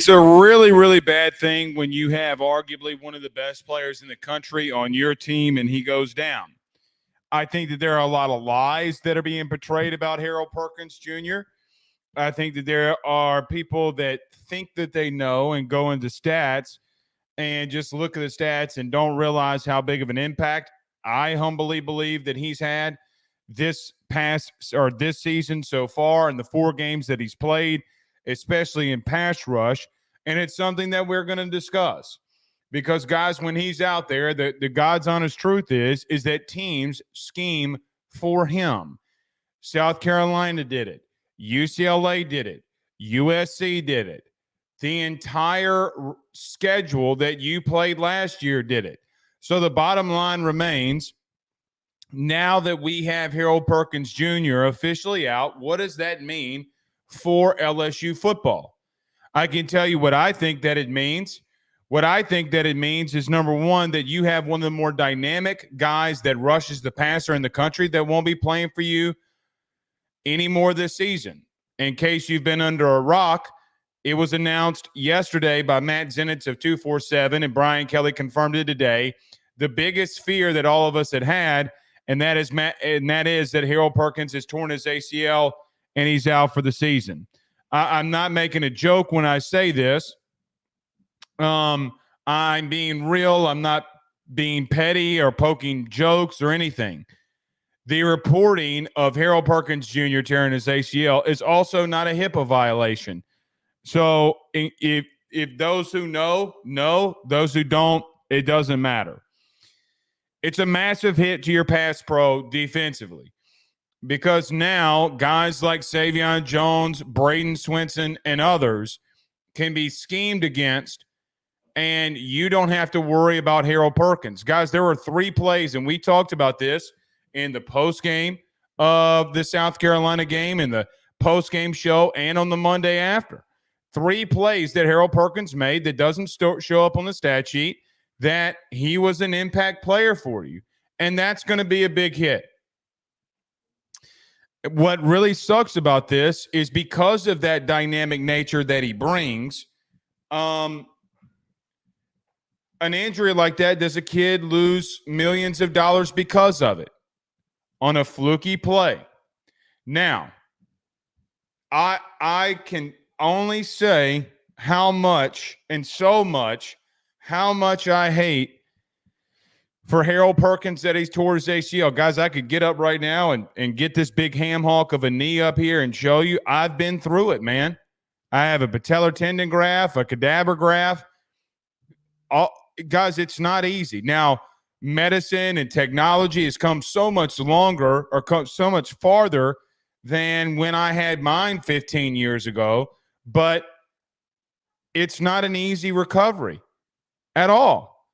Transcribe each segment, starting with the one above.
It's a really, really bad thing when you have arguably one of the best players in the country on your team and he goes down. I think that there are a lot of lies that are being portrayed about Harold Perkins Jr. I think that there are people that think that they know and go into stats and just look at the stats and don't realize how big of an impact I humbly believe that he's had this season so far in the 4 games that he's played, especially in pass rush. And it's something that we're going to discuss because, guys, when he's out there, the God's honest truth is that teams scheme for him. South Carolina did it. UCLA did it. USC did it. The entire schedule that you played last year did it. So the bottom line remains, now that we have Harold Perkins Jr. officially out, what does that mean for LSU football? I can tell you what I think that it means. What I think that it means is, number one, that you have one of the more dynamic guys that rushes the passer in the country that won't be playing for you anymore this season. In case you've been under a rock, it was announced yesterday by Matt Zenitz of 247, and Brian Kelly confirmed it today. The biggest fear that all of us had, and that is that Harold Perkins has torn his ACL and he's out for the season. I'm not making a joke when I say this. I'm being real. I'm not being petty or poking jokes or anything. The reporting of Harold Perkins Jr. tearing his ACL is also not a HIPAA violation. So if those who know, those who don't, it doesn't matter. It's a massive hit to your pass pro defensively because now guys like Savion Jones, Braden Swinson, and others can be schemed against, and you don't have to worry about Harold Perkins. Guys, there were 3 plays, and we talked about this in the postgame of the South Carolina game, in the postgame show, and on the Monday after. 3 plays that Harold Perkins made that doesn't show up on the stat sheet, that he was an impact player for you. And that's going to be a big hit. What really sucks about this is because of that dynamic nature that he brings, an injury like that, does a kid lose millions of dollars because of it on a fluky play? Now, I can only say how much I hate for Harold Perkins that he's tore his ACL. Guys, I could get up right now and get this big ham hawk of a knee up here and show you. I've been through it, man. I have a patellar tendon graft, a cadaver graft. Guys, it's not easy. Now, medicine and technology has come so much longer or come so much farther than when I had mine 15 years ago, but it's not an easy recovery at all.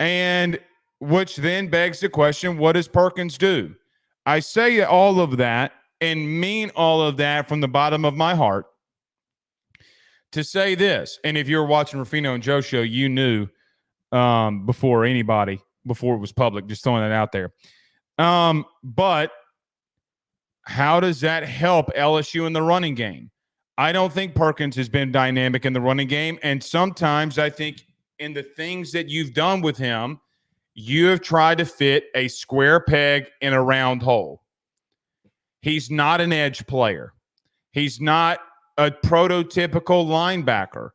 And which then begs the question, what does Perkins do? I say all of that and mean all of that from the bottom of my heart to say this. And if you're watching Rufino and Joe show, you knew before it was public, just throwing that out there. But how does that help LSU in the running game? I don't think Perkins has been dynamic in the running game. And sometimes I think in the things that you've done with him, you have tried to fit a square peg in a round hole. He's not an edge player. He's not a prototypical linebacker.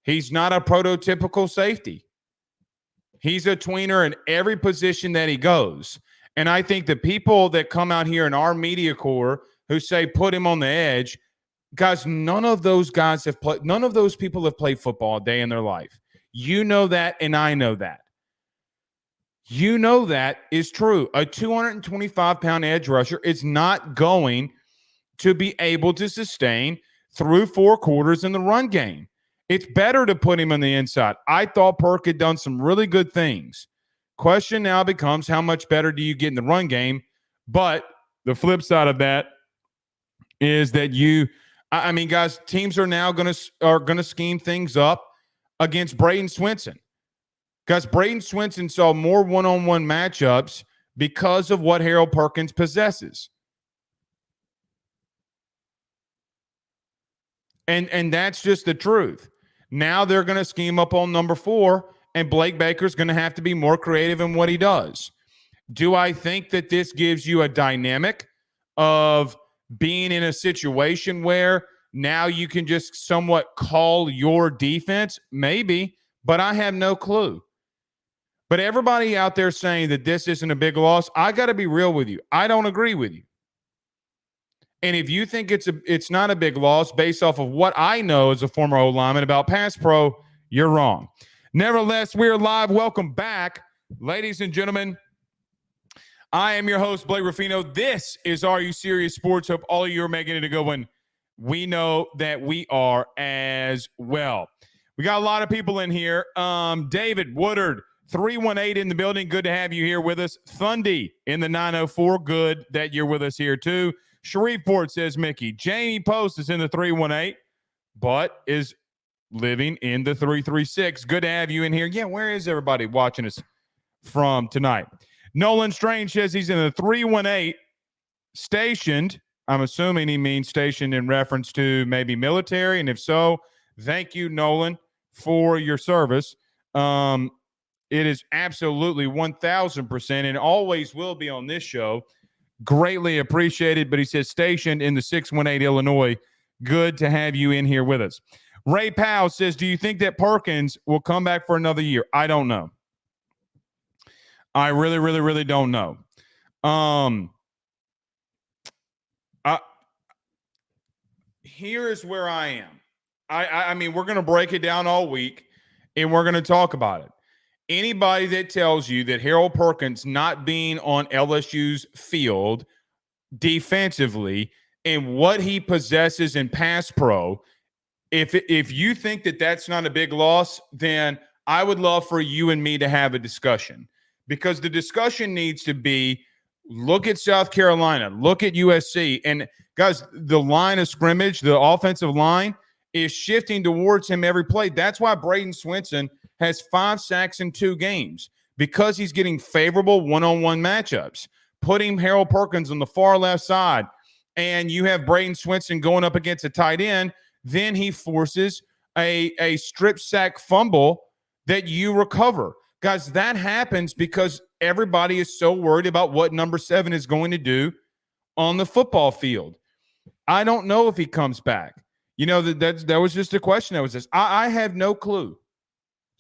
He's not a prototypical safety. He's a tweener in every position that he goes. And I think the people that come out here in our media corps who say put him on the edge, guys, none of those people have played football a day in their life. You know that, and I know that. You know that is true. A 225-pound edge rusher is not going to be able to sustain through 4 quarters in the run game. It's better to put him on the inside. I thought Perk had done some really good things. Question now becomes, how much better do you get in the run game? But the flip side of that is that guys, teams are now going to scheme things up against Braden Swinson. Guys, Braden Swinson saw more one-on-one matchups because of what Harold Perkins possesses. And that's just the truth. Now they're going to scheme up on number 4, and Blake Baker's going to have to be more creative in what he does. Do I think that this gives you a dynamic of being in a situation where now you can just somewhat call your defense? Maybe, but I have no clue. But everybody out there saying that this isn't a big loss, I got to be real with you. I don't agree with you. And if you think it's not a big loss based off of what I know as a former O-lineman about pass pro, you're wrong. Nevertheless, we're live. Welcome back, ladies and gentlemen. I am your host, Blake Ruffino. This is Are You Serious Sports. Hope all of you are making it a good one. We know that we are as well. We got a lot of people in here. David Woodard, 318 in the building. Good to have you here with us. Thundy in the 904. Good that you're with us here too. Shreveport, says Mickey. Jamie Post is in the 318, but is living in the 336. Good to have you in here. Yeah, where is everybody watching us from tonight? Nolan Strange says he's in the 318, stationed. I'm assuming he means stationed in reference to maybe military, and if so, thank you, Nolan, for your service. It is absolutely 1,000% and always will be on this show. Greatly appreciated, but he says stationed in the 618 Illinois. Good to have you in here with us. Ray Powell says, do you think that Perkins will come back for another year? I don't know. I really, really, really don't know. Here's where I am. I mean, we're going to break it down all week, and we're going to talk about it. Anybody that tells you that Harold Perkins not being on LSU's field defensively and what he possesses in pass pro, if you think that that's not a big loss, then I would love for you and me to have a discussion, because the discussion needs to be, look at South Carolina, look at USC, and guys, the line of scrimmage, the offensive line is shifting towards him every play. That's why Braden Swinson has 5 sacks in 2 games, because he's getting favorable one-on-one matchups. Putting Harold Perkins on the far left side, and you have Braden Swinson going up against a tight end, then he forces a strip sack fumble that you recover. Guys, that happens because everybody is so worried about what number 7 is going to do on the football field. I don't know if he comes back. You know, that was just a question that was this. I have no clue.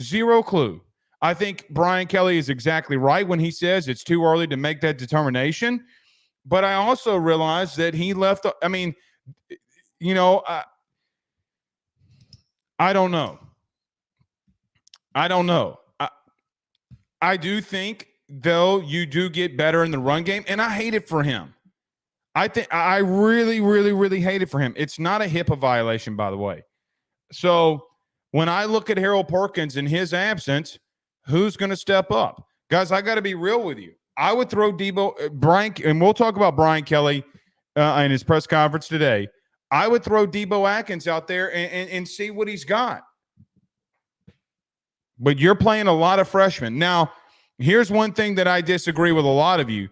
Zero clue. I think Brian Kelly is exactly right when he says it's too early to make that determination. But I also realize that he left. I mean, you know, I don't know. I do think, though, you do get better in the run game, and I hate it for him. I really, really, really hate it for him. It's not a HIPAA violation, by the way. So when I look at Harold Perkins in his absence, who's going to step up? Guys, I got to be real with you. I would throw Brian, and we'll talk about Brian Kelly in his press conference today. I would throw Debo Atkins out there and see what he's got. But you're playing a lot of freshmen. Now, here's one thing that I disagree with a lot of you.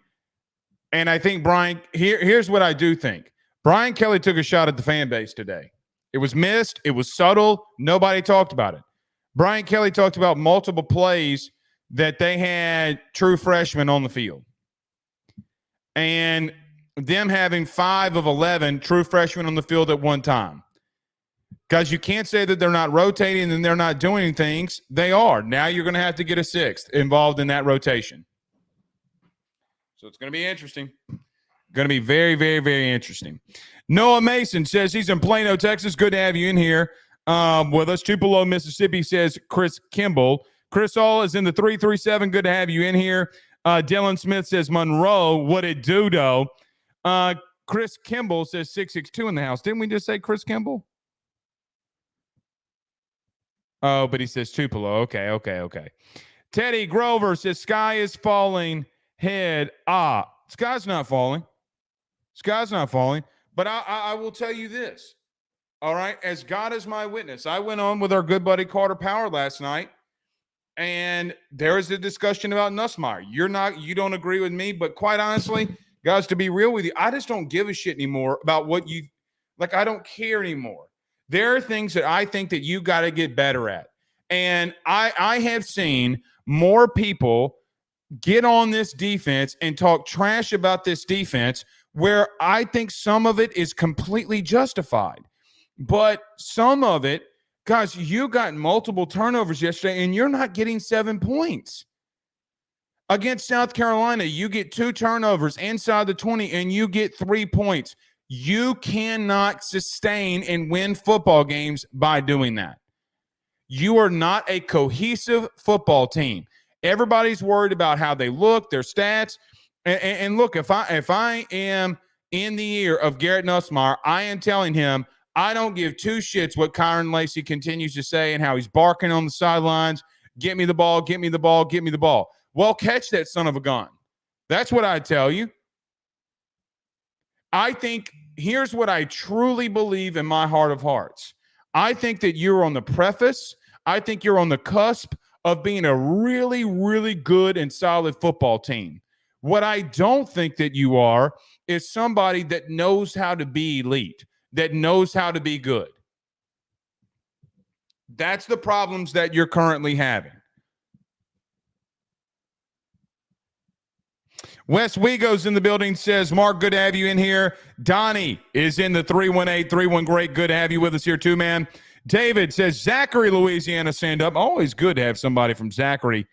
And I think here's what I do think. Brian Kelly took a shot at the fan base today. It was missed. It was subtle. Nobody talked about it. Brian Kelly talked about multiple plays that they had true freshmen on the field. And them having 5 of 11 true freshmen on the field at one time. Guys, you can't say that they're not rotating and they're not doing things. They are. Now you're going to have to get a 6th involved in that rotation. So it's going to be interesting. Going to be very, very, very interesting. Noah Mason says he's in Plano, Texas. Good to have you in here with us. Tupelo, Mississippi, says Chris Kimball. Chris All is in the 337. Good to have you in here. Dylan Smith says Monroe. What it do, though? Chris Kimball says 662 in the house. Didn't we just say Chris Kimball? Oh, but he says Tupelo. Okay. Teddy Grover says sky is falling. Head. Sky's not falling. But I will tell you this. All right. As God is my witness, I went on with our good buddy Carter Power last night, and there was a discussion about Nussmeier. You don't agree with me, but quite honestly, guys, to be real with you, I just don't give a shit anymore about what you like. I don't care anymore. There are things that I think that you got to get better at. And I have seen more people get on this defense and talk trash about this defense where I think some of it is completely justified. But some of it, guys, you got multiple turnovers yesterday and you're not getting 7 points. Against South Carolina, you get 2 turnovers inside the 20 and you get 3 points. You cannot sustain and win football games by doing that. You are not a cohesive football team. Everybody's worried about how they look, their stats. And look, if I am in the ear of Garrett Nussmeier, I am telling him I don't give 2 shits what Kyron Lacey continues to say and how he's barking on the sidelines. Get me the ball, get me the ball, get me the ball. Well, catch that son of a gun. That's what I tell you. I think here's what I truly believe in my heart of hearts. I think that you're on the preface. I think you're on the cusp of being a really, really good and solid football team. What I don't think that you are is somebody that knows how to be elite, that knows how to be good. That's the problems that you're currently having. Wes Wego's in the building, says, Mark, good to have you in here. Donnie is in the 318-31. Great, good to have you with us here too, man. David says, Zachary, Louisiana, stand up. Always good to have somebody from Zachary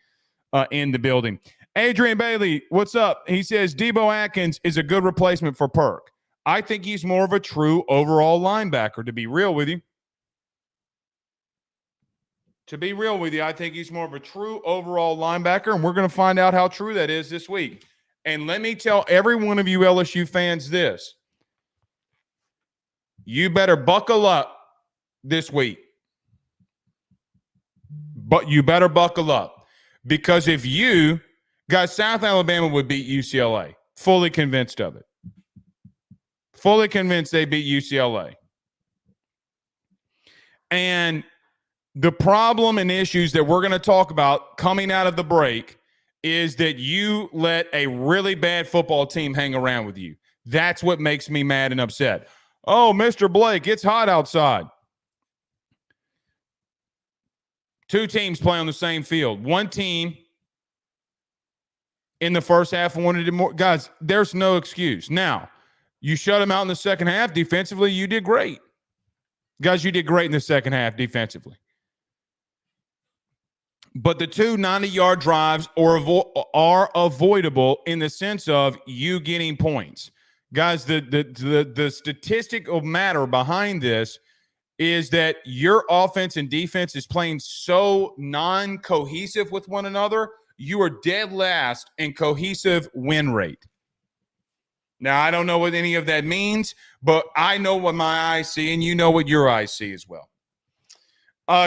in the building. Adrian Bailey, what's up? He says, Debo Atkins is a good replacement for Perk. I think he's more of a true overall linebacker, to be real with you. To be real with you, I think he's more of a true overall linebacker, and we're going to find out how true that is this week. And let me tell every one of you LSU fans this. You better buckle up this week. But you better buckle up. Because if you, guys, South Alabama would beat UCLA. Fully convinced of it. Fully convinced they beat UCLA. And the problem and issues that we're going to talk about coming out of the break is that you let a really bad football team hang around with you. That's what makes me mad and upset. Oh, Mr. Blake, it's hot outside. 2 teams play on the same field. One team in the first half wanted it more. Guys, there's no excuse. Now, you shut them out in the second half. Defensively, you did great. Guys, you did great in the second half defensively. But the 2 90-yard drives are avoidable in the sense of you getting points. Guys, the statistical matter behind this is that your offense and defense is playing so non-cohesive with one another, you are dead last in cohesive win rate. Now, I don't know what any of that means, but I know what my eyes see, and you know what your eyes see as well.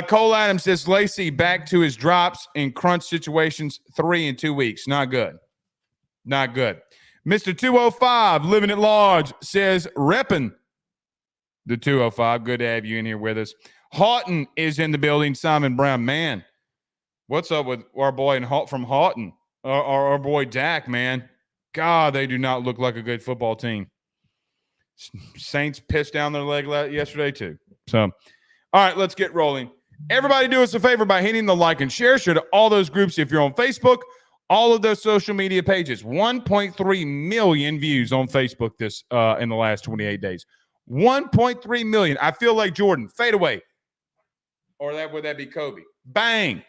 Cole Adams says, Lacey back to his drops in crunch situations 3 in 2 weeks. Not good. Not good. Mr. 205, living at large, says, repping the 205. Good to have you in here with us. Houghton is in the building. Simon Brown. Man, what's up with our boy from Houghton? Our boy Dak, man. God, they do not look like a good football team. Saints pissed down their leg yesterday, too. So, all right, let's get rolling. Everybody do us a favor by hitting the like and share to all those groups. If you're on Facebook, all of those social media pages. 1.3 million views on Facebook this in the last 28 days. 1.3 million. I feel like Jordan. Fade away. Or would that be Kobe? Bang.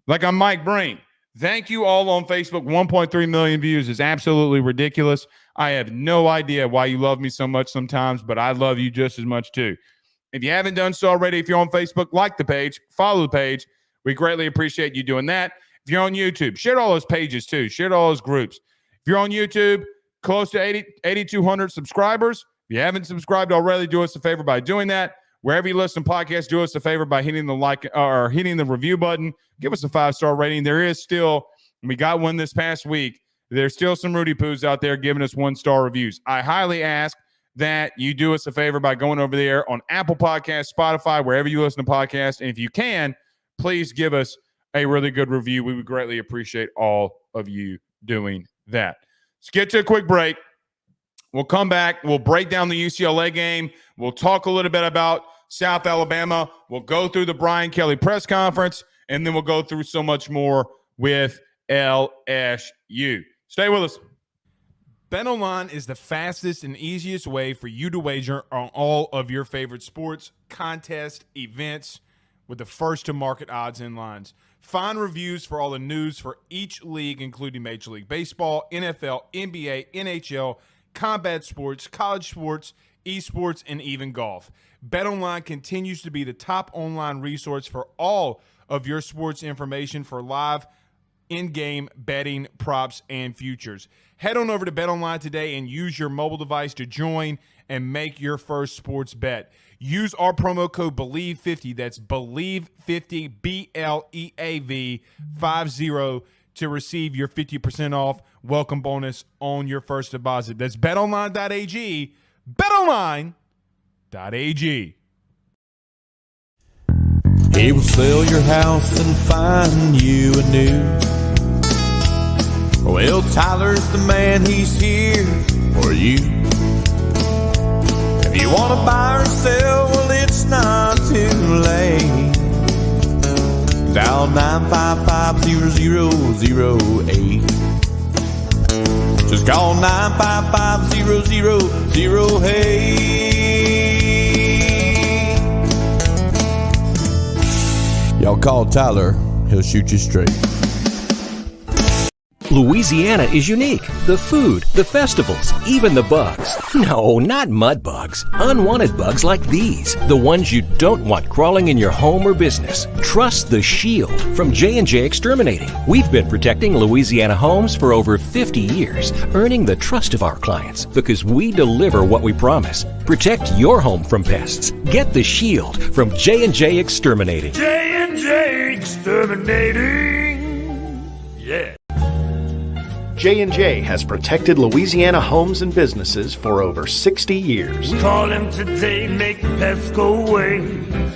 Like I'm Mike Breen. Thank you all on Facebook. 1.3 million views is absolutely ridiculous. I have no idea why you love me so much sometimes, but I love you just as much too. If you haven't done so already, if you're on Facebook, like the page, follow the page. We greatly appreciate you doing that. If you're on YouTube, share all those pages too. Share all those groups. If you're on YouTube, close to 8,200 subscribers. If you haven't subscribed already, do us a favor by doing that. Wherever you listen to podcasts, do us a favor by hitting the like or hitting the review button. Give us a 5-star rating. There is still, we got one this past week. There's still some Rudy Poos out there giving us 1-star reviews. I highly ask that you do us a favor by going over there on Apple Podcasts, Spotify, wherever you listen to podcasts. And if you can, please give us a really good review. We would greatly appreciate all of you doing that. Let's get to a quick break. We'll come back. We'll break down the UCLA game. We'll talk a little bit about South Alabama. We'll go through the Brian Kelly press conference, and then we'll go through so much more with LSU. Stay with us. BetOnline is the fastest and easiest way for you to wager on all of your favorite sports, contests, events with the first-to-market odds and lines. Find reviews for all the news for each league, including Major League Baseball, NFL, NBA, NHL, combat sports, college sports, esports, and even golf. BetOnline continues to be the top online resource for all of your sports information for live in-game betting, props, and futures. Head on over to BetOnline today and use your mobile device to join and make your first sports bet. Use our promo code BELIEVE50, that's BELIEVE50, BLEAV 50, to receive your 50% off welcome bonus on your first deposit. That's betonline.ag, betonline.ag. He will sell your house and find you a new. Well, Tyler's the man, he's here for you. If you want to buy or sell, well, it's not too late. Dial 955-0008. Just call 955-0008. Y'all call Tyler, he'll shoot you straight. Louisiana is unique. The food, the festivals, even the bugs. No, not mud bugs. Unwanted bugs like these. The ones you don't want crawling in your home or business. Trust the Shield from J&J Exterminating. We've been protecting Louisiana homes for over 50 years, earning the trust of our clients because we deliver what we promise. Protect your home from pests. Get the Shield from J&J Exterminating. J&J Exterminating. Yeah. J&J has protected Louisiana homes and businesses for over 60 years. We call him today, make the pests go away.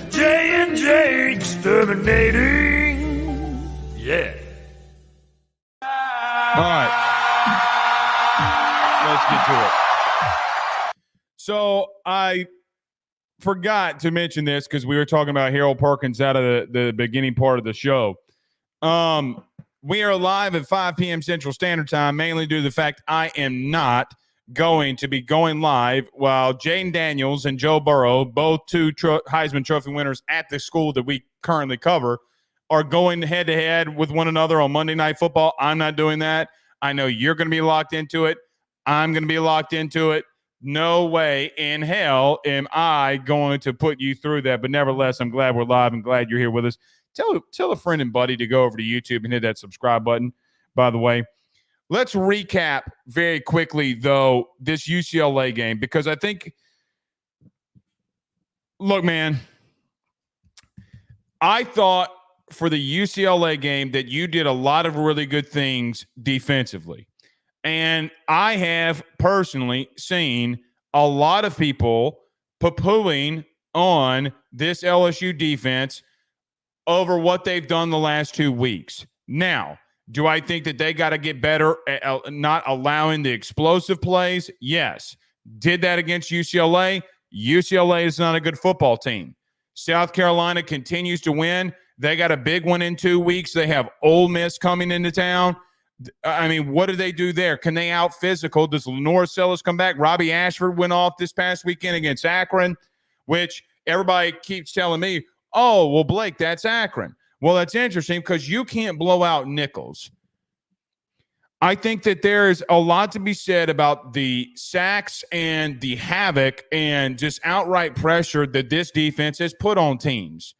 J&J Exterminating. Yeah. All right. Let's get to it. So I forgot to mention this because we were talking about Harold Perkins out of the beginning part of the show. We are live at 5 p.m. Central Standard Time, mainly due to the fact I am not going to be going live while Jaden Daniels and Joe Burrow, both two Heisman Trophy winners at the school that we currently cover, are going head-to-head with one another on Monday Night Football. I'm not doing that. I know you're going to be locked into it. I'm going to be locked into it. No way in hell am I going to put you through that. But nevertheless, I'm glad we're live and glad you're here with us. Tell a friend and buddy to go over to YouTube and hit that subscribe button, by the way. Let's recap very quickly, though, this UCLA game, because I think, look, man, I thought for the UCLA game that you did a lot of really good things defensively. And I have personally seen a lot of people poo-pooing on this LSU defense over what they've done the last 2 weeks. Now, do I think that they got to get better at not allowing the explosive plays? Yes. Did that against UCLA? UCLA is not a good football team. South Carolina continues to win. They got a big one in 2 weeks. They have Ole Miss coming into town. I mean, what do they do there? Can they out physical? Does Lenore Sellers come back? Robbie Ashford went off this past weekend against Akron, which everybody keeps telling me, oh, well, Blake, that's Akron. Well, that's interesting because you can't blow out Nichols. I think that there's a lot to be said about the sacks and the havoc and just outright pressure that this defense has put on teams.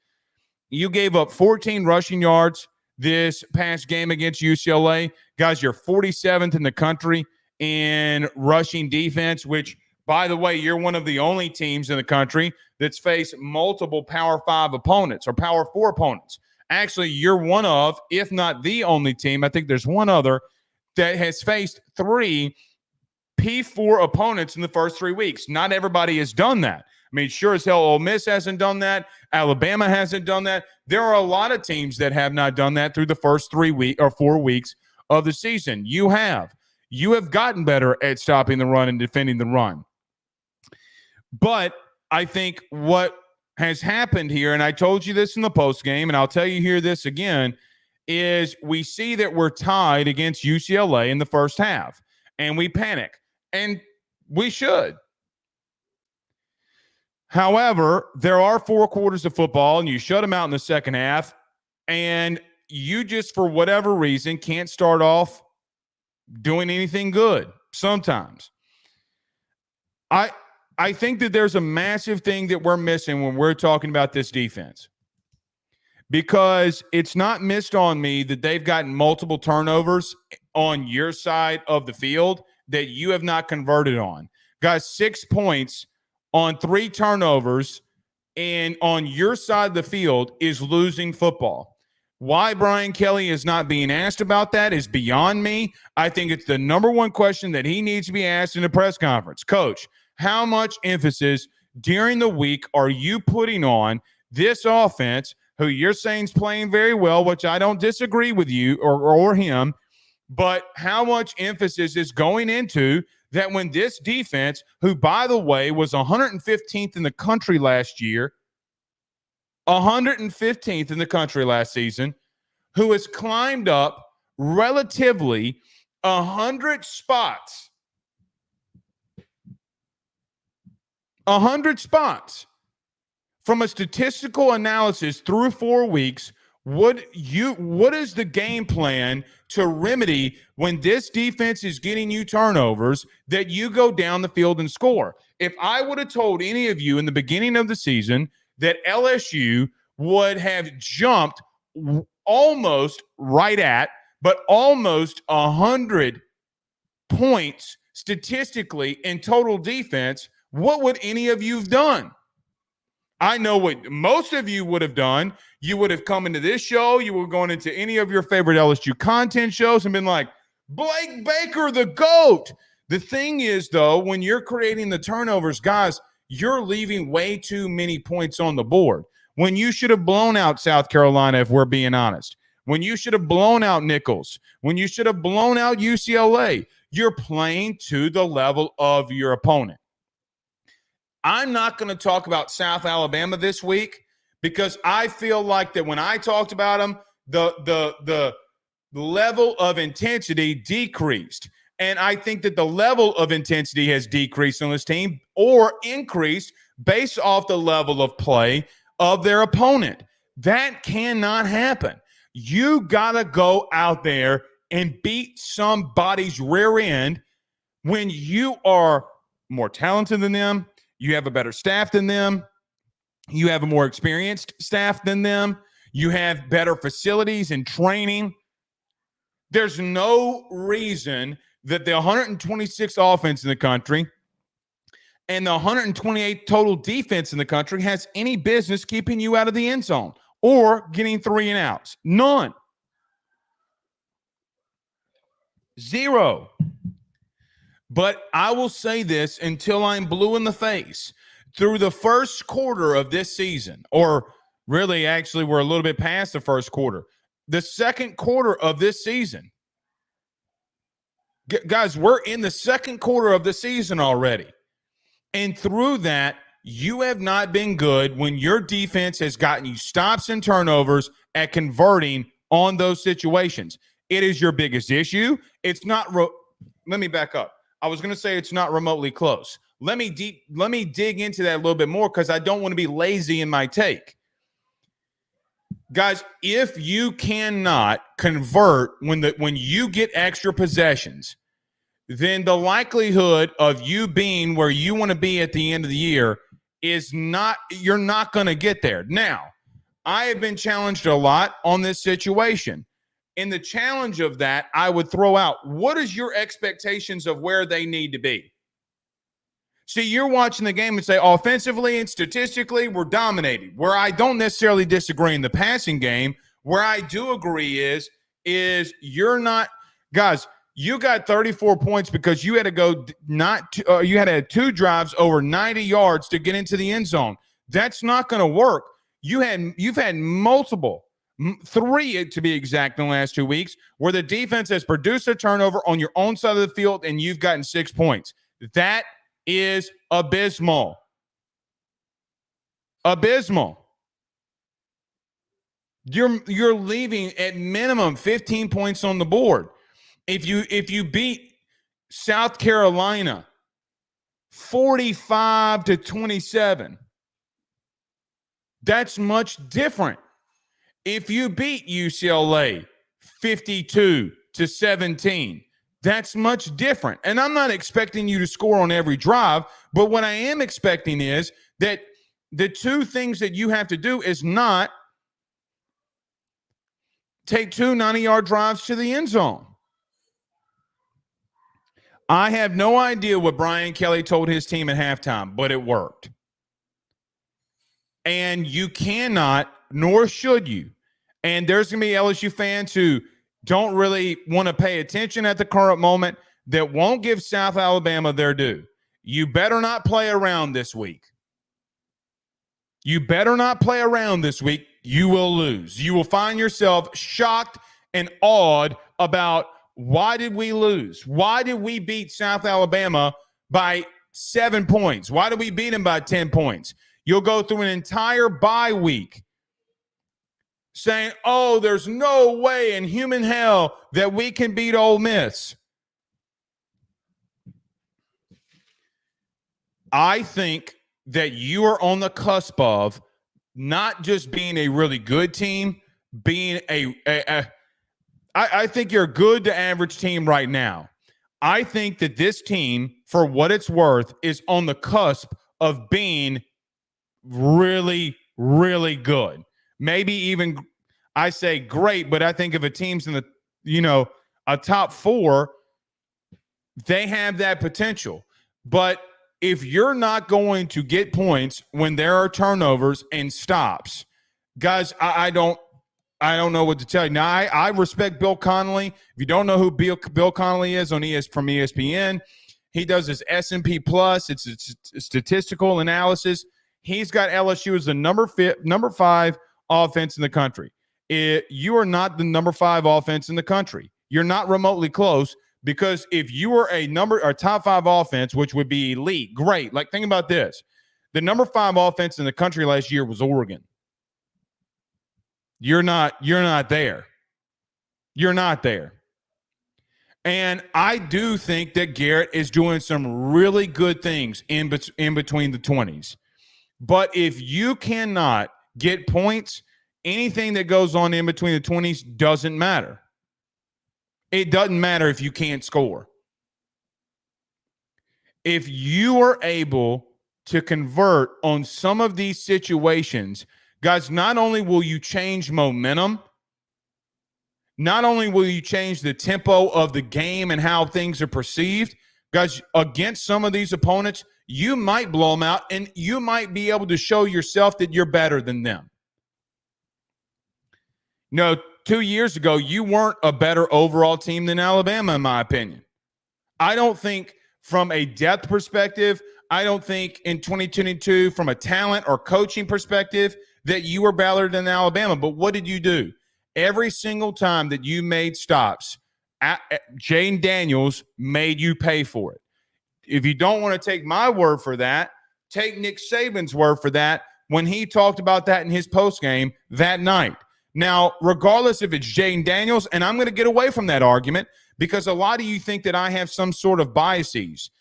You gave up 14 rushing yards this past game against UCLA. Guys, you're 47th in the country in rushing defense, which, by the way, you're one of the only teams in the country that's faced multiple Power 5 opponents or Power 4 opponents. Actually, you're one of, if not the only team, I think there's one other, that has faced 3 P4 opponents in the first 3 weeks. Not everybody has done that. I mean, sure as hell, Ole Miss hasn't done that. Alabama hasn't done that. There are a lot of teams that have not done that through the first 4 weeks of the season. You have gotten better at stopping the run and defending the run. But I think what has happened here, and I told you this in the post game, and I'll tell you here this again, is we see that we're tied against UCLA in the first half, and we panic, and we should. However, there are 4 quarters of football, and you shut them out in the second half, and you just, for whatever reason, can't start off doing anything good sometimes. I think that there's a massive thing that we're missing when we're talking about this defense, because it's not missed on me that they've gotten multiple turnovers on your side of the field that you have not converted on. Guys, 6 points on 3 turnovers and on your side of the field is losing football. Why Brian Kelly is not being asked about that is beyond me. I think it's the number one question that he needs to be asked in a press conference. Coach, how much emphasis during the week are you putting on this offense, who you're saying is playing very well, which I don't disagree with you or him, but how much emphasis is going into that when this defense, who, by the way, was 115th in the country last year, 115th in the country last season, who has climbed up relatively 100 spots, 100 spots from a statistical analysis through 4 weeks. What is the game plan to remedy when this defense is getting you turnovers that you go down the field and score? If I would have told any of you in the beginning of the season that LSU would have jumped almost right at, but almost 100 points statistically in total defense, what would any of you have done? I know what most of you would have done. You would have come into this show. You were going into any of your favorite LSU content shows and been like, Blake Baker, the GOAT. The thing is, though, when you're creating the turnovers, guys, you're leaving way too many points on the board. When you should have blown out South Carolina, if we're being honest. When you should have blown out Nichols. When you should have blown out UCLA. You're playing to the level of your opponent. I'm not going to talk about South Alabama this week because I feel like that when I talked about them, the level of intensity decreased. And I think that the level of intensity has decreased on this team or increased based off the level of play of their opponent. That cannot happen. You got to go out there and beat somebody's rear end when you are more talented than them. You have a better staff than them. You have a more experienced staff than them. You have better facilities and training. There's no reason that the 126th offense in the country and the 128th total defense in the country has any business keeping you out of the end zone or getting 3 and outs. None. Zero. But I will say this until I'm blue in the face. Through the first quarter of this season, or really actually we're a little bit past the first quarter, the second quarter of this season, guys, we're in the second quarter of the season already. And through that, you have not been good when your defense has gotten you stops and turnovers at converting on those situations. It is your biggest issue. It's not let me back up. I was going to say it's not remotely close. Let me dig into that a little bit more because I don't want to be lazy in my take. Guys, if you cannot convert when you get extra possessions, then the likelihood of you being where you want to be at the end of the year is not, you're not going to get there. Now, I have been challenged a lot on this situation. In the challenge of that, I would throw out, what is your expectations of where they need to be? See, you're watching the game and say, offensively and statistically, we're dominating. Where I don't necessarily disagree in the passing game, where I do agree is you're not – guys, you got 34 points because you had to go you had to have 2 drives over 90 yards to get into the end zone. That's not going to work. You've had multiple – 3 to be exact in the last 2 weeks, where the defense has produced a turnover on your own side of the field and you've gotten 6 points. That is abysmal. Abysmal. You're leaving at minimum 15 points on the board. If you beat South Carolina 45-27, that's much different. If you beat UCLA 52-17, that's much different. And I'm not expecting you to score on every drive, but what I am expecting is that the two things that you have to do is not take 2 90-yard drives to the end zone. I have no idea what Brian Kelly told his team at halftime, but it worked. And you cannot, nor should you. And there's going to be LSU fans who don't really want to pay attention at the current moment that won't give South Alabama their due. You better not play around this week. You better not play around this week. You will lose. You will find yourself shocked and awed about why did we lose? Why did we beat South Alabama by 7 points? Why did we beat them by 10 points? You'll go through an entire bye week saying, oh, there's no way in human hell that we can beat Ole Miss. I think that you are on the cusp of not just being a really good team, being I think you're a good to average team right now. I think that this team, for what it's worth, is on the cusp of being really, really good. Maybe even, I say great, but I think if a team's in the, a top 4, they have that potential. But if you're not going to get points when there are turnovers and stops, guys, I don't know what to tell you. Now, I respect Bill Connolly. If you don't know who Bill Connolly is from ESPN, he does his S&P Plus. It's a statistical analysis. He's got LSU as the number 5 offense in the country. You are not the number 5 offense in the country. You're not remotely close, because if you were a top 5 offense, which would be elite, great. Like, think about this. The number 5 offense in the country last year was Oregon. You're not there. You're not there. And I do think that Garrett is doing some really good things in between the 20s. But if you cannot get points, anything that goes on in between the 20s doesn't matter. It doesn't matter if you can't score. If you are able to convert on some of these situations, guys, not only will you change momentum, not only will you change the tempo of the game and how things are perceived, guys, against some of these opponents, you might blow them out, and you might be able to show yourself that you're better than them. 2 years ago, you weren't a better overall team than Alabama, in my opinion. I don't think from a depth perspective, I don't think in 2022 from a talent or coaching perspective that you were better than Alabama. But what did you do? Every single time that you made stops, Jane Daniels made you pay for it. If you don't want to take my word for that, take Nick Saban's word for that when he talked about that in his postgame that night. Now, regardless if it's Jane Daniels, and I'm going to get away from that argument because a lot of you think that I have some sort of biases.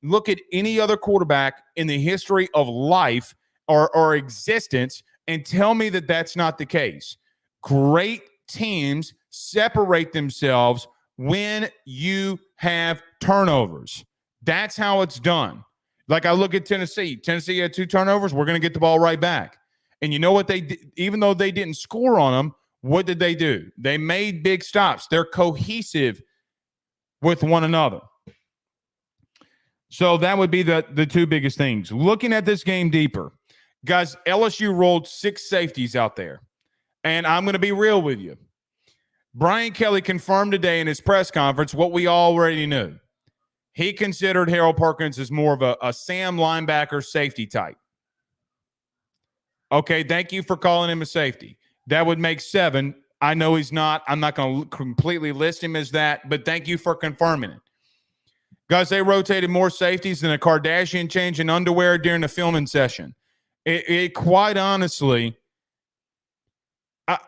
Look at any other quarterback in the history of life or existence and tell me that that's not the case. Great teams separate themselves when you have turnovers. That's how it's done. Like I look at Tennessee. Tennessee had 2 turnovers. We're going to get the ball right back. And you know what they did? Even though they didn't score on them, what did they do? They made big stops. They're cohesive with one another. So that would be the 2 biggest things. Looking at this game deeper, guys, LSU rolled 6 safeties out there. And I'm going to be real with you. Brian Kelly confirmed today in his press conference what we already knew. He considered Harold Perkins as more of a Sam linebacker safety type. Okay, thank you for calling him a safety. That would make 7. I know he's not. I'm not going to completely list him as that, but thank you for confirming it. Guys, they rotated more safeties than a Kardashian changing underwear during a filming session. It quite honestly,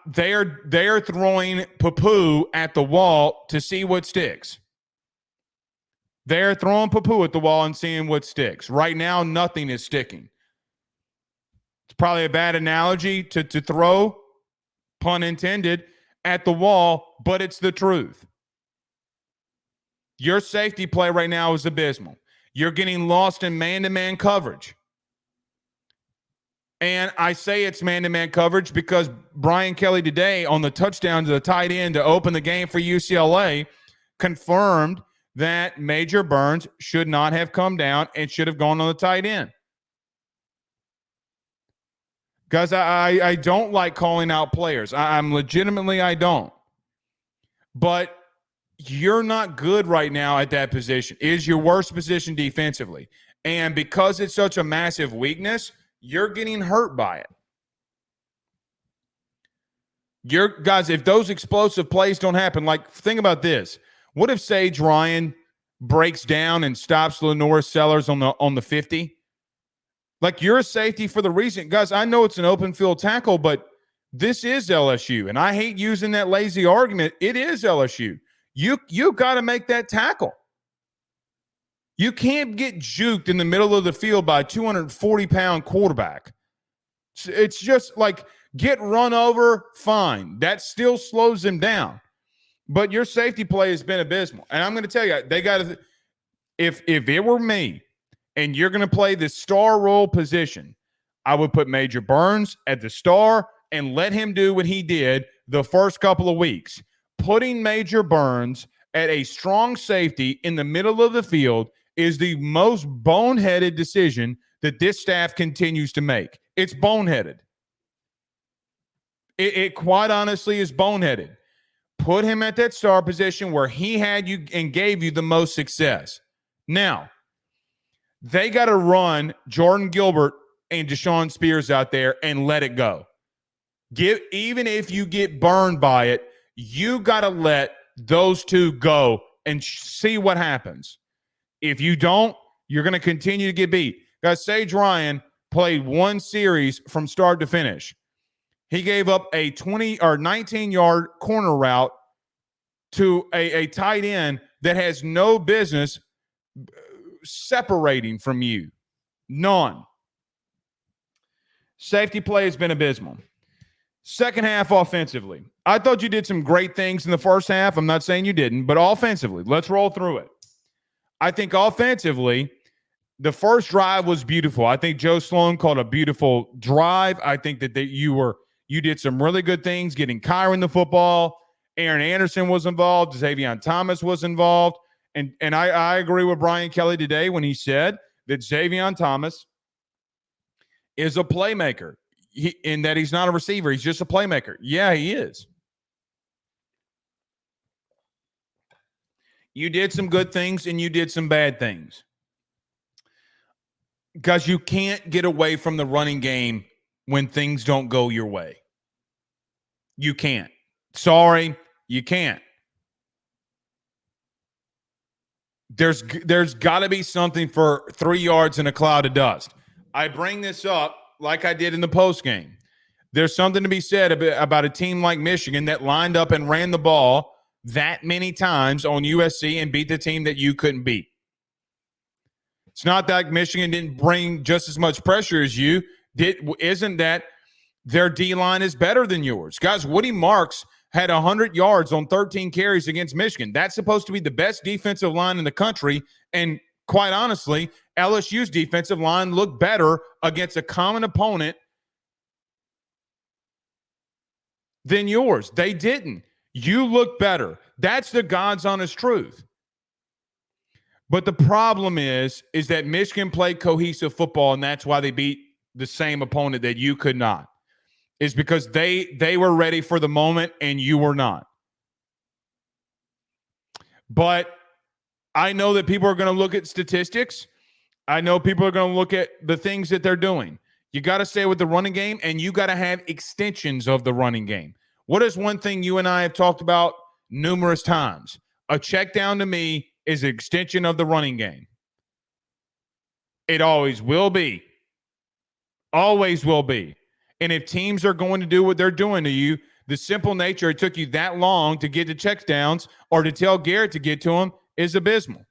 they're throwing poo-poo at the wall to see what sticks. They're throwing poo-poo at the wall and seeing what sticks. Right now, nothing is sticking. It's probably a bad analogy to throw, pun intended, at the wall, but it's the truth. Your safety play right now is abysmal. You're getting lost in man-to-man coverage. And I say it's man-to-man coverage because Brian Kelly today on the touchdown to the tight end to open the game for UCLA confirmed that Major Burns should not have come down and should have gone on the tight end. Guys, I don't like calling out players. I'm legitimately, I don't. But you're not good right now at that position. It is your worst position defensively. And because it's such a massive weakness, you're getting hurt by it. Guys, if those explosive plays don't happen, like think about this. What if Sage Ryan breaks down and stops Lenore Sellers on the 50? Like, you're a safety for the reason. Guys, I know it's an open field tackle, but this is LSU. And I hate using that lazy argument. It is LSU. You got to make that tackle. You can't get juked in the middle of the field by a 240-pound quarterback. It's just like, get run over, fine. That still slows him down. But your safety play has been abysmal. And I'm going to tell you, they got to – if it were me and you're going to play the star role position, I would put Major Burns at the star and let him do what he did the first couple of weeks. Putting Major Burns at a strong safety in the middle of the field is the most boneheaded decision that this staff continues to make. It's boneheaded. It quite honestly is boneheaded. Put him at that star position where he had you and gave you the most success. Now, they got to run Jordan Gilbert and Deshaun Spears out there and let it go. Even if you get burned by it, you got to let those two go and see what happens. If you don't, you're going to continue to get beat. Guys, Sage Ryan played one series from start to finish. He gave up a 20 or 19-yard corner route to a tight end that has no business separating from you. None. Safety play has been abysmal. Second half offensively. I thought you did some great things in the first half. I'm not saying you didn't, but offensively, let's roll through it. I think offensively, the first drive was beautiful. I think Joe Sloan called a beautiful drive. I think that you did some really good things getting Kyron the football. Aaron Anderson was involved. Xavier Thomas was involved. And I agree with Brian Kelly today when he said that Xavier Thomas is a playmaker. In that he's not a receiver. He's just a playmaker. Yeah, he is. You did some good things and you did some bad things. Because you can't get away from the running game when things don't go your way. You can't. Sorry, you can't. There's got to be something for 3 yards in a cloud of dust. I bring this up like I did in the post game. There's something to be said about a team like Michigan that lined up and ran the ball that many times on USC and beat the team that you couldn't beat. It's not that Michigan didn't bring just as much pressure as you did. Isn't that their D-line is better than yours? Guys, Woody Marks had 100 yards on 13 carries against Michigan. That's supposed to be the best defensive line in the country, and quite honestly, LSU's defensive line looked better against a common opponent than yours. They didn't. You look better. That's the God's honest truth. But the problem is that Michigan played cohesive football, and that's why they beat the same opponent that you could not. Is because they were ready for the moment and you were not. But I know that people are going to look at statistics. I know people are going to look at the things that they're doing. You got to stay with the running game, and you got to have extensions of the running game. What is one thing you and I have talked about numerous times? A check down to me is an extension of the running game. It always will be. Always will be. And if teams are going to do what they're doing to you, the simple nature it took you that long to get to checkdowns or to tell Garrett to get to him is abysmal.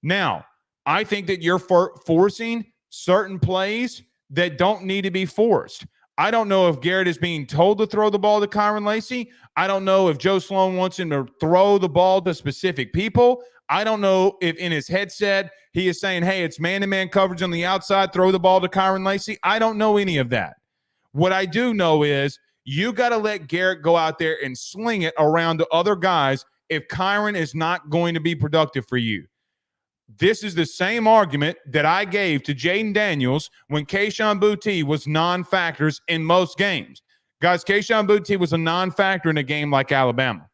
Now, I think that you're forcing certain plays that don't need to be forced. I don't know if Garrett is being told to throw the ball to Kyron Lacy. I don't know if Joe Sloan wants him to throw the ball to specific people. I don't know if in his headset he is saying, hey, it's man-to-man coverage on the outside, throw the ball to Kyron Lacy. I don't know any of that. What I do know is you got to let Garrett go out there and sling it around to other guys if Kyron is not going to be productive for you. This is the same argument that I gave to Jaden Daniels when Kayshon Boutte was non-factors in most games. Guys, Kayshon Boutte was a non-factor in a game like Alabama.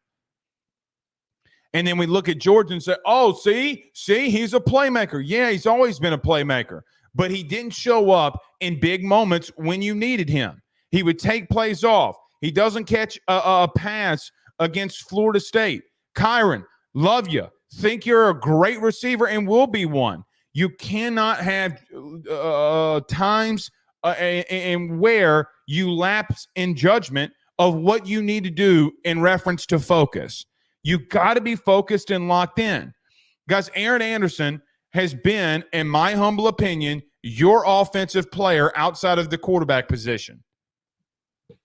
And then we look at Georgia and say, oh, see, he's a playmaker. Yeah, he's always been a playmaker. But he didn't show up in big moments when you needed him. He would take plays off. He doesn't catch a pass against Florida State. Kyron, love you. Think you're a great receiver and will be one. You cannot have times and where you lapse in judgment of what you need to do in reference to focus. You got to be focused and locked in. Guys, Aaron Anderson has been, in my humble opinion, your offensive player outside of the quarterback position.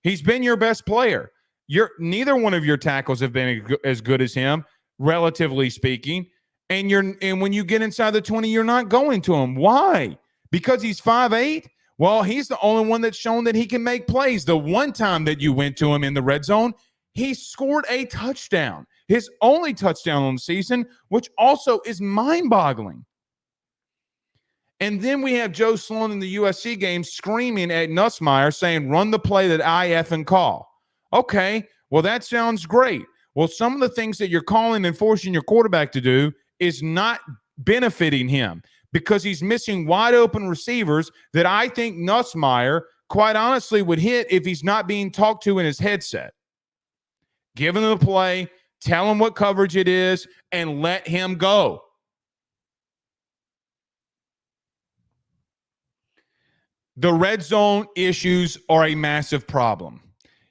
He's been your best player. Neither one of your tackles have been as good as him, relatively speaking. And when you get inside the 20, you're not going to him. Why? Because he's 5'8"? Well, he's the only one that's shown that he can make plays. The one time that you went to him in the red zone, he scored a touchdown. His only touchdown on the season, which also is mind-boggling. And then we have Joe Sloan in the USC game screaming at Nussmeier saying, run the play that I effing call. Okay, well, that sounds great. Well, some of the things that you're calling and forcing your quarterback to do is not benefiting him because he's missing wide open receivers that I think Nussmeier, quite honestly, would hit if he's not being talked to in his headset. Give him the play, tell him what coverage it is, and let him go. The red zone issues are a massive problem.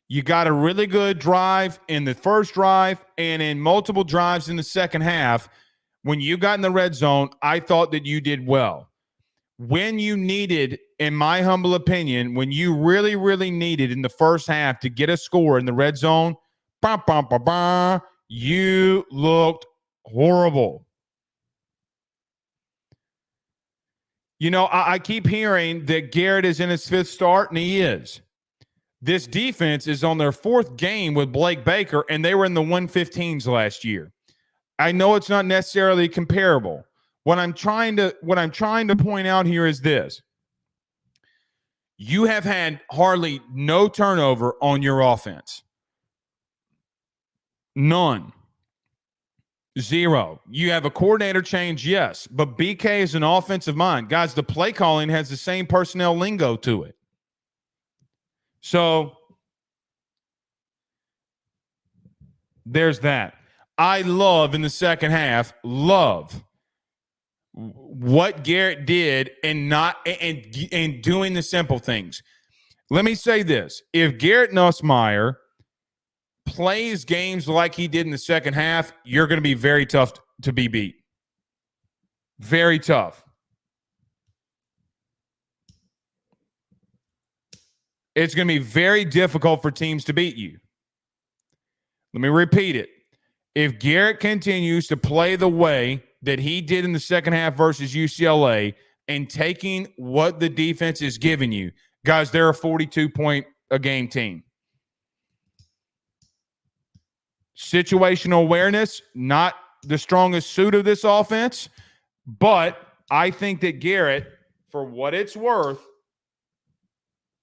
You got a really good drive in the first drive and in multiple drives in the second half. When you got in the red zone, I thought that you did well. When you needed, in my humble opinion, when you really, really needed in the first half to get a score in the red zone, you looked horrible. You know, I keep hearing that Garrett is in his fifth start, and he is. This defense is on their fourth game with Blake Baker, and they were in the 115s last year. I know it's not necessarily comparable. What I'm trying to point out here is this. You have had hardly no turnover on your offense. None. Zero. You have a coordinator change, yes, but BK is an offensive mind. Guys, the play calling has the same personnel lingo to it. So there's that. I love in the second half, what Garrett did and doing the simple things. Let me say this. If Garrett Nussmeier plays games like he did in the second half, you're going to be very tough to be beat. Very tough. It's going to be very difficult for teams to beat you. Let me repeat it. If Garrett continues to play the way that he did in the second half versus UCLA and taking what the defense is giving you, guys, they're a 42-point-a-game team. Situational awareness, not the strongest suit of this offense, but I think that Garrett, for what it's worth,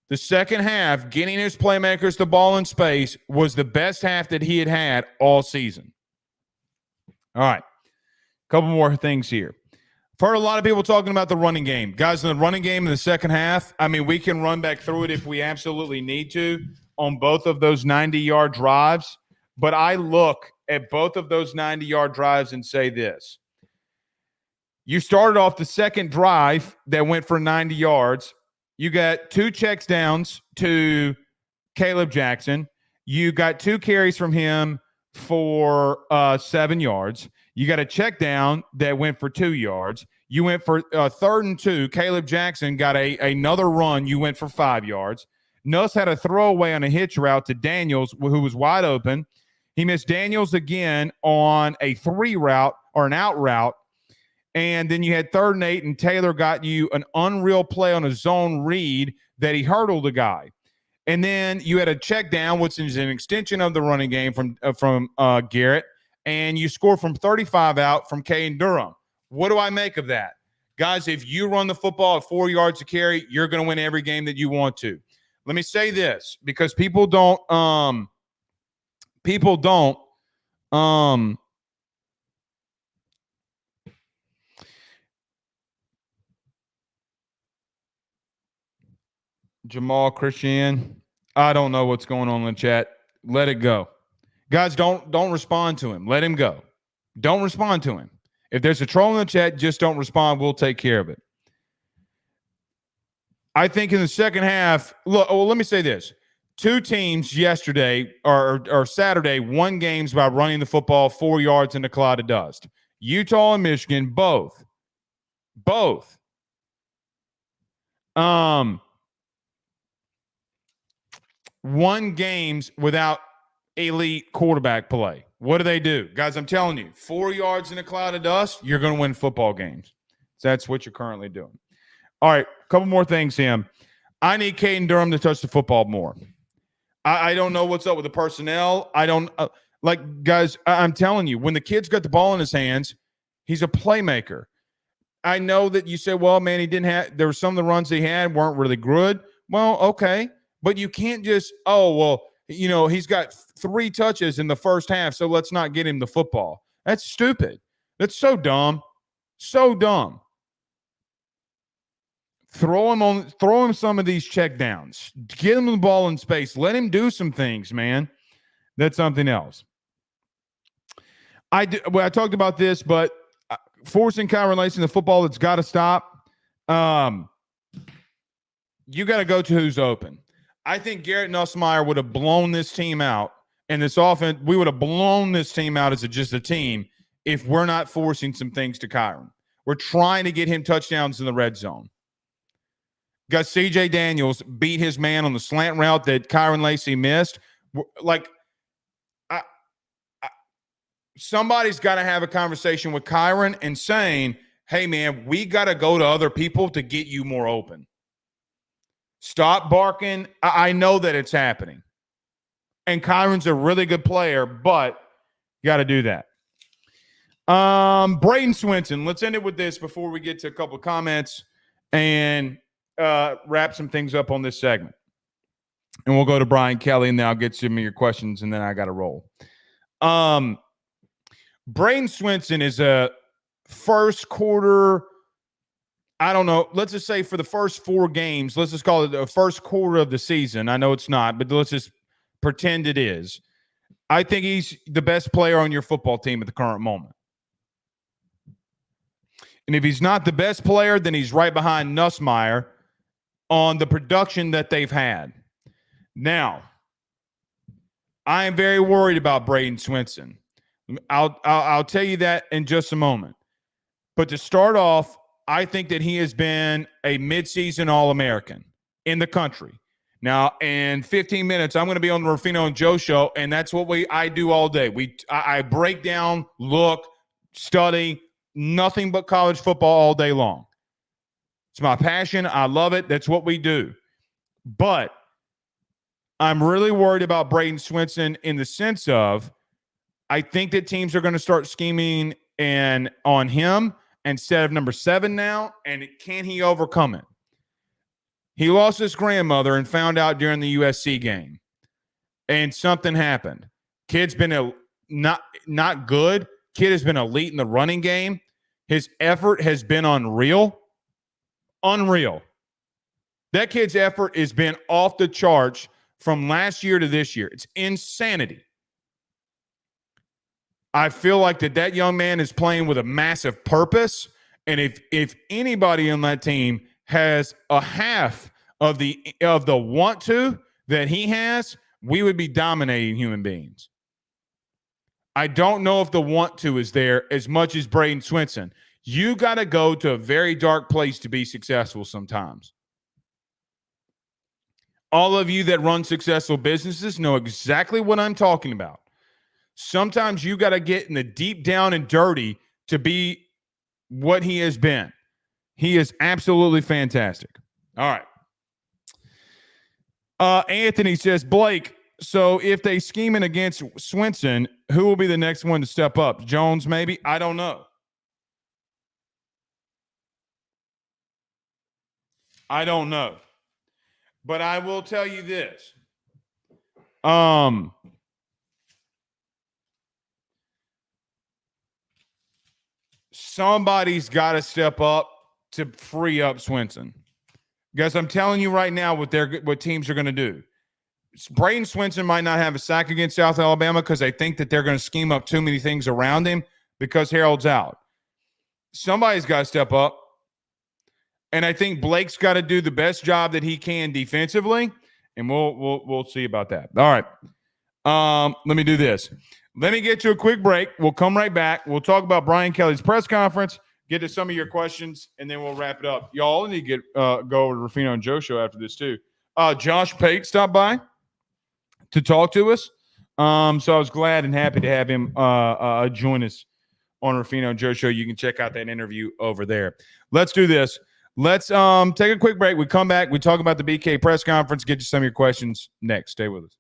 the second half, getting his playmakers the ball in space was the best half that he had all season. All right, a couple more things here. I've heard a lot of people talking about the running game. Guys, in the running game in the second half, I mean, we can run back through it if we absolutely need to on both of those 90-yard drives. But I look at both of those 90-yard drives and say this. You started off the second drive that went for 90 yards. You got 2 checks downs to Caleb Jackson. You got 2 carries from him for 7 yards. You got a check down that went for 2 yards. You went for 3rd and 2. Caleb Jackson got another run. You went for 5 yards. Nuss had a throwaway on a hitch route to Daniels, who was wide open. He missed Daniels again on a 3 route or an out route. And then you had 3rd and 8, and Taylor got you an unreal play on a zone read that he hurdled a guy. And then you had a check down, which is an extension of the running game from Garrett, and you scored from 35 out from Caden Durham. What do I make of that? Guys, if you run the football at 4 yards a carry, you're going to win every game that you want to. Let me say this, because people don't Jamal Christian, I don't know what's going on in the chat. Let it go. Guys, don't respond to him. Let him go. Don't respond to him. If there's a troll in the chat, just don't respond. We'll take care of it. I think in the second half, let me say this. 2 teams yesterday or Saturday won games by running the football 4 yards in a cloud of dust. Utah and Michigan, both. Won games without elite quarterback play. What do? Guys, I'm telling you, 4 yards in a cloud of dust, you're going to win football games. So that's what you're currently doing. All right, a couple more things, Sam. I need Caden Durham to touch the football more. I don't know what's up with the personnel. I don't guys, I'm telling you, when the kid's got the ball in his hands, he's a playmaker. I know that you said, well, man, there were some of the runs he had weren't really good. Well, okay. But you can't just, he's got 3 touches in the first half, so let's not get him the football. That's stupid. That's so dumb. So dumb. Throw him some of these check downs. Get him the ball in space. Let him do some things, man. That's something else. I talked about this, but forcing Kyron Lacy in the football, it's got to stop. You got to go to who's open. I think Garrett Nussmeier would have blown this team out, and this offense, we would have blown this team out as just a team if we're not forcing some things to Kyron. We're trying to get him touchdowns in the red zone. Got C.J. Daniels beat his man on the slant route that Kyron Lacy missed. Somebody's got to have a conversation with Kyron and saying, hey, man, we got to go to other people to get you more open. Stop barking. I know that it's happening. And Kyron's a really good player, but you got to do that. Braden Swinson. Let's end it with this before we get to a couple of comments and wrap some things up on this segment. And we'll go to Brian Kelly, and then I'll get some of your questions, and then I got to roll. Braden Swinson is a first quarter, I don't know, let's just say for the first 4 games, let's just call it the first quarter of the season. I know it's not, but let's just pretend it is. I think he's the best player on your football team at the current moment. And if he's not the best player, then he's right behind Nussmeier on the production that they've had. Now, I am very worried about Braden Swinson. I'll tell you that in just a moment. But to start off, I think that he has been a midseason All-American in the country. Now, in 15 minutes, I'm going to be on the Rufino and Joe show, and that's what I do all day. I break down, look, study, nothing but college football all day long. It's my passion. I love it. That's what we do. But I'm really worried about Braden Swinson in the sense of I think that teams are going to start scheming on him instead of number 7 now, and can he overcome it? He lost his grandmother and found out during the USC game, and something happened. Kid's been not good. Kid has been elite in the running game. His effort has been unreal. Unreal. That kid's effort has been off the charts from last year to this year. It's insanity. I feel like that young man is playing with a massive purpose. And if anybody on that team has a half of the want to that he has, we would be dominating human beings. I don't know if the want to is there as much as Braden Swinson. You got to go to a very dark place to be successful sometimes. All of you that run successful businesses know exactly what I'm talking about. Sometimes you got to get in the deep down and dirty to be what he has been. He is absolutely fantastic. All right. Anthony says, Blake, so if they scheming against Swinson, who will be the next one to step up? Jones, maybe? I don't know. I don't know. But I will tell you this. Somebody's got to step up to free up Swinson. Guys, I'm telling you right now what teams are going to do. Braden Swinson might not have a sack against South Alabama because they think that they're going to scheme up too many things around him because Harold's out. Somebody's got to step up. And I think Blake's got to do the best job that he can defensively, and we'll see about that. All right. Let me do this. Let me get to a quick break. We'll come right back. We'll talk about Brian Kelly's press conference, get to some of your questions, and then we'll wrap it up. Y'all need to go over to Ruffino and Joe show after this too. Josh Pate stopped by to talk to us. So I was glad and happy to have him join us on Ruffino and Joe show. You can check out that interview over there. Let's do this. Let's take a quick break. We come back. We talk about the BK press conference. Get to some of your questions next. Stay with us.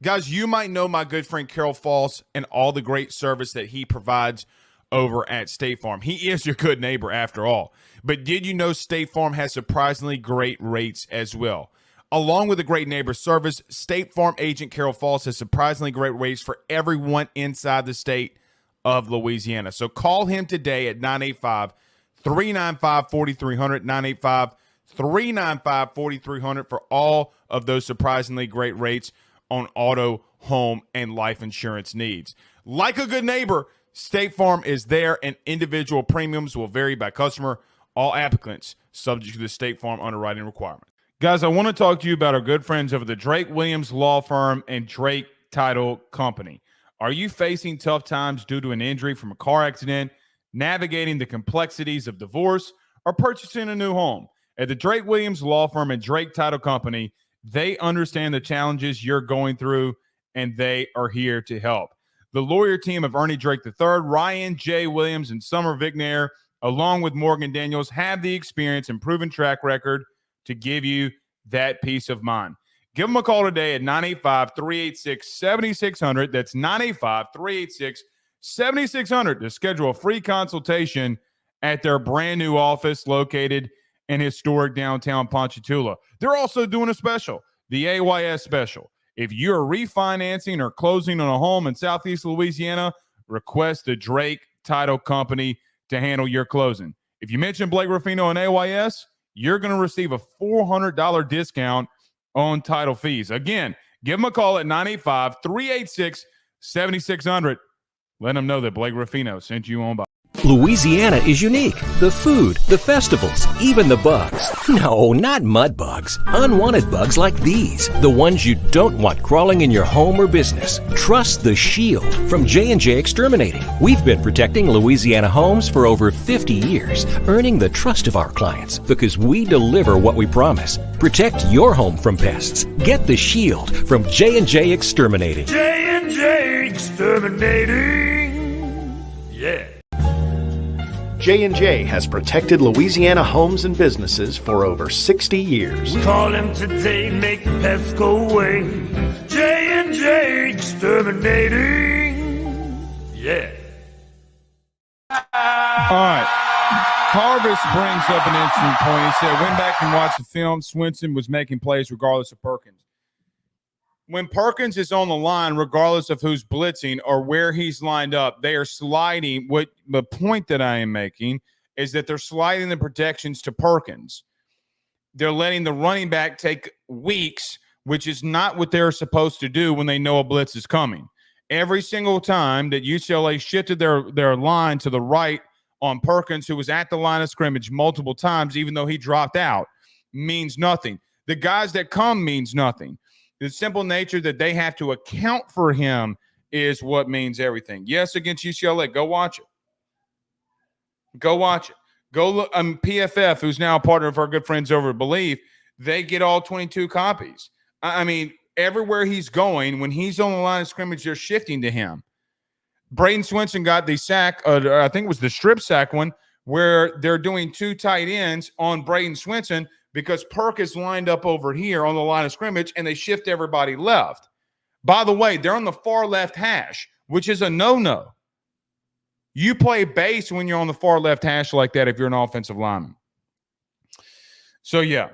Guys, you might know my good friend Carol Falls and all the great service that he provides over at State Farm. He is your good neighbor after all. But did you know State Farm has surprisingly great rates as well? Along with the great neighbor service, State Farm agent Carol Falls has surprisingly great rates for everyone inside the state of Louisiana. So call him today at 985-395-4300, 985-395-4300 for all of those surprisingly great rates on auto, home, and life insurance needs. Like a good neighbor, State Farm is there, and individual premiums will vary by customer. All applicants subject to the State Farm underwriting requirement. Guys, I want to talk to you about our good friends over the Drake Williams Law Firm and Drake Title Company. Are you facing tough times due to an injury from a car accident, navigating the complexities of divorce, or purchasing a new home? At the Drake Williams Law Firm and Drake Title Company, they understand the challenges you're going through, and they are here to help. The lawyer team of Ernie Drake III, Ryan J. Williams, and Summer Vignair, along with Morgan Daniels, have the experience and proven track record to give you that peace of mind. Give them a call today at 985-386-7600. That's 985-386-7600 to schedule a free consultation at their brand new office located in historic downtown Ponchatoula. They're also doing a special, the AYS special. If you're refinancing or closing on a home in Southeast Louisiana, request the Drake Title Company to handle your closing. If you mention Blake Ruffino and AYS, you're going to receive a $400 discount on title fees. Again, give them a call at 985-386-7600. Let them know that Blake Ruffino sent you on by. Louisiana is unique. The food, the festivals, even the bugs. No, not mud bugs. Unwanted bugs like these. The ones you don't want crawling in your home or business. Trust the Shield from J&J Exterminating. We've been protecting Louisiana homes for over 50 years, earning the trust of our clients because we deliver what we promise. Protect your home from pests. Get the Shield from J&J Exterminating. J&J Exterminating. Yeah. J&J has protected Louisiana homes and businesses for over 60 years. Call him today, make the pests go away. J&J Exterminating. Yeah. All right. Carvis brings up an interesting point. He said, went back and watched the film. Swinson was making plays regardless of Perkins. When Perkins is on the line, regardless of who's blitzing or where he's lined up, they are sliding. What the point that I am making is that they're sliding the protections to Perkins. They're letting the running back take weeks, which is not what they're supposed to do when they know a blitz is coming. Every single time that UCLA shifted their line to the right on Perkins, who was at the line of scrimmage multiple times, even though he dropped out, means nothing. The guys that come means nothing. The simple nature that they have to account for him is what means everything. Yes, against UCLA. Go watch it. Go watch it. Go look. PFF, who's now a partner of our good friends over at Believe, they get all 22 copies. I mean, everywhere he's going, when he's on the line of scrimmage, they're shifting to him. Braden Swinson got the sack, I think it was the strip sack one, where they're doing 2 tight ends on Braden Swinson because Perk is lined up over here on the line of scrimmage, and they shift everybody left. By the way, they're on the far left hash, which is a no-no. You play base when you're on the far left hash like that if you're an offensive lineman. So, yeah.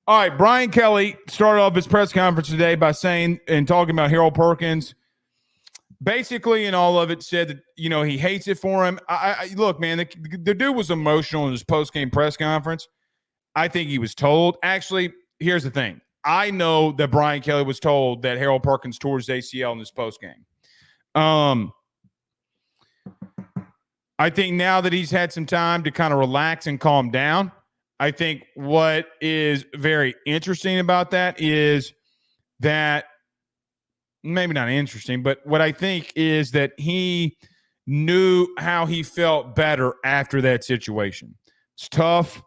All right, Brian Kelly started off his press conference today by saying and talking about Harold Perkins. Basically, in all of it, said that, he hates it for him. Look, man, the dude was emotional in his post-game press conference. I think he was told. Actually, here's the thing. I know that Brian Kelly was told that Harold Perkins tore his ACL in his post-game. I think now that he's had some time to kind of relax and calm down, I think what is very interesting about that is that maybe not interesting, but what I think is that he knew how he felt better after that situation. It's tough,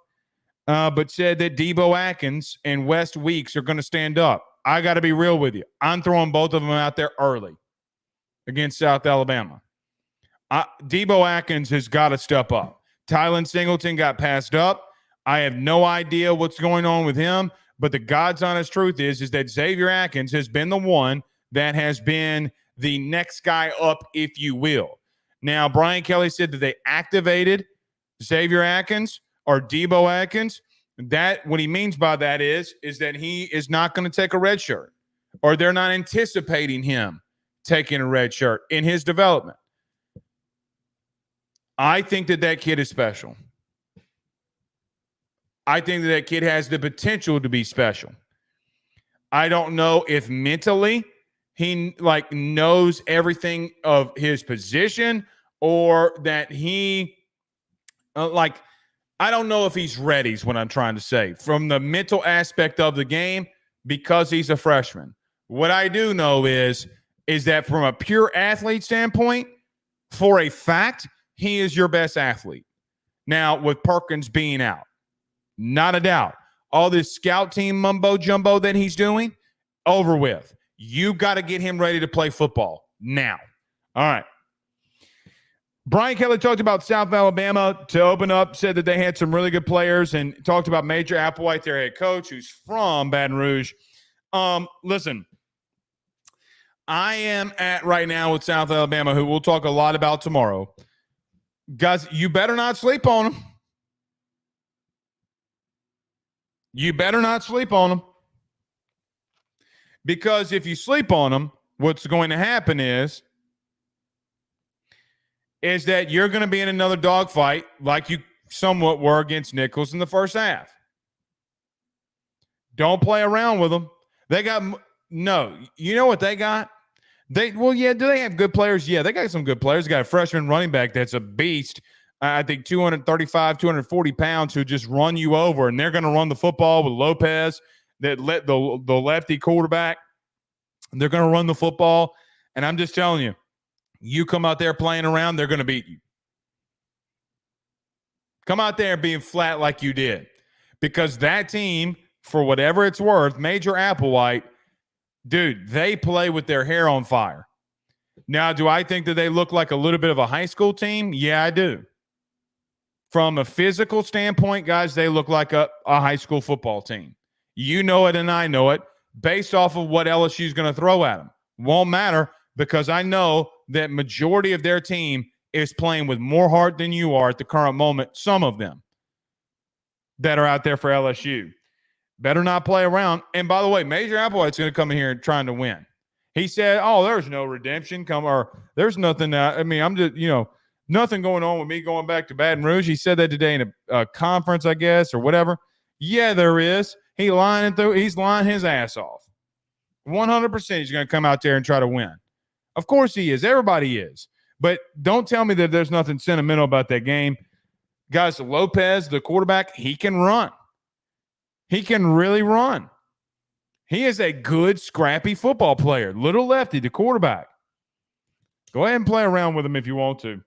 but said that Debo Atkins and West Weeks are going to stand up. I got to be real with you. I'm throwing both of them out there early against South Alabama. Debo Atkins has got to step up. Tylen Singleton got passed up. I have no idea what's going on with him, but the God's honest truth is that Xavier Atkins has been the one that has been the next guy up, if you will. Now, Brian Kelly said that they activated Xavier Atkins or Debo Atkins. That what he means by that is that he is not going to take a red shirt, or they're not anticipating him taking a red shirt in his development. I think that kid is special. I think that kid has the potential to be special. I don't know if mentally he knows everything of his position, or that he I don't know if he's ready is what I'm trying to say from the mental aspect of the game, because he's a freshman. What I do know is that from a pure athlete standpoint, for a fact, he is your best athlete. Now, with Perkins being out, not a doubt. All this scout team mumbo jumbo that he's doing, over with. You got to get him ready to play football now. All right. Brian Kelly talked about South Alabama to open up, said that they had some really good players, and talked about Major Applewhite, their head coach, who's from Baton Rouge. Listen, I am at right now with South Alabama, who we'll talk a lot about tomorrow. Guys, you better not sleep on them. You better not sleep on them. Because if you sleep on them, what's going to happen is that you're going to be in another dogfight like you somewhat were against Nichols in the first half. Don't play around with them. They got no. You know what they got? Do they have good players? Yeah, they got some good players. They got a freshman running back that's a beast. I think 235, 240 pounds, who just run you over, and they're going to run the football with Lopez, that let the lefty quarterback. They're going to run the football, and I'm just telling you, you come out there playing around, they're going to beat you. Come out there being flat like you did, because that team, for whatever it's worth, Major Applewhite, dude, they play with their hair on fire. Now, do I think that they look like a little bit of a high school team? Yeah, I do. From a physical standpoint, guys, they look like a high school football team. You know it and I know it, based off of what LSU is going to throw at them. Won't matter, because I know that majority of their team is playing with more heart than you are at the current moment, some of them that are out there for LSU. Better not play around. And by the way, Major Applewhite's going to come in here and trying to win. He said, there's no redemption there's nothing. I'm just, nothing going on with me going back to Baton Rouge. He said that today in a conference, I guess, or whatever. Yeah, there is. He's lying his ass off. 100% he's going to come out there and try to win. Of course he is. Everybody is. But don't tell me that there's nothing sentimental about that game. Guys, Lopez, the quarterback, he can run. He can really run. He is a good, scrappy football player. Little lefty, the quarterback. Go ahead and play around with him if you want to.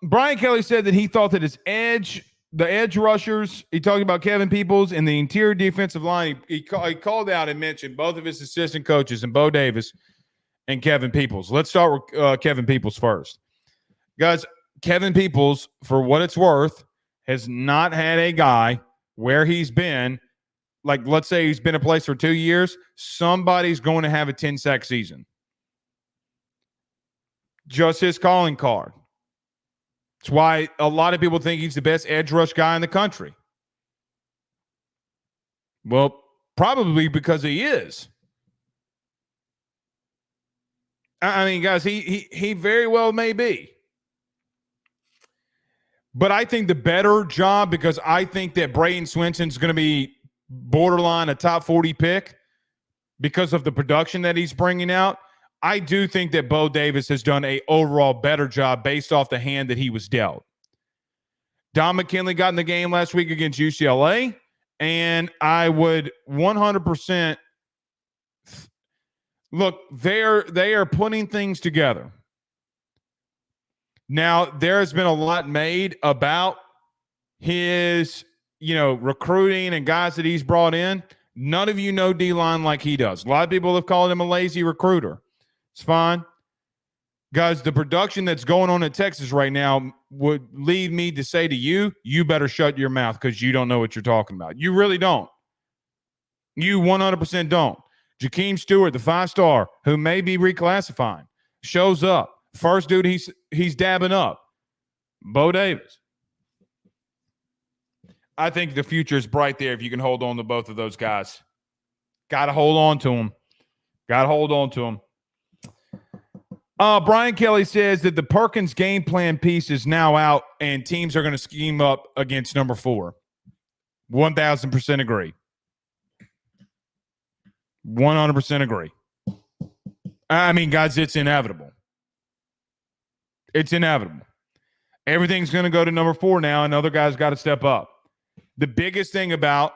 Brian Kelly said that he thought that the edge rushers, he talked about Kevin Peoples and the interior defensive line. He called out and mentioned both of his assistant coaches, and Bo Davis and Kevin Peoples. Let's start with Kevin Peoples first. Guys, Kevin Peoples, for what it's worth, has not had a guy where he's been, like let's say he's been a place for 2 years, somebody's going to have a 10-sack season. Just his calling card. That's why a lot of people think he's the best edge rush guy in the country. Well, probably because he is. I mean, guys, he very well may be. But I think the better job, because I think that Braden Swinson's going to be borderline a top 40 pick because of the production that he's bringing out. I do think that Bo Davis has done a overall better job based off the hand that he was dealt. Don McKinley got in the game last week against UCLA, and I would 100% look, they are putting things together. Now, there has been a lot made about his, recruiting and guys that he's brought in. None of you know D-line like he does. A lot of people have called him a lazy recruiter. It's fine. Guys, the production that's going on in Texas right now would lead me to say to you, you better shut your mouth because you don't know what you're talking about. You really don't. You 100% don't. Jakeem Stewart, the 5-star, who may be reclassifying, shows up. First dude he's dabbing up. Bo Davis. I think the future is bright there if you can hold on to both of those guys. Got to hold on to them. Got to hold on to them. Brian Kelly says that the Perkins game plan piece is now out and teams are going to scheme up against number 4. 1,000% agree. 100% agree. I mean, guys, it's inevitable. It's inevitable. Everything's going to go to number 4 now, and other guys got to step up. The biggest thing about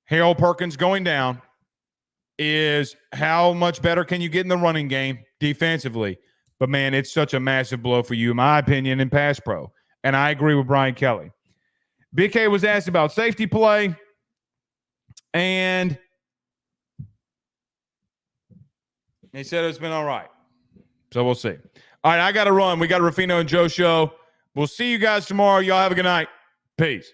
Harold Perkins going down is how much better can you get in the running game defensively. But, man, it's such a massive blow for you, in my opinion, in pass pro. And I agree with Brian Kelly. BK was asked about safety play, and he said it's been all right. So we'll see. All right, I got to run. We got a Ruffino and Joe show. We'll see you guys tomorrow. Y'all have a good night. Peace.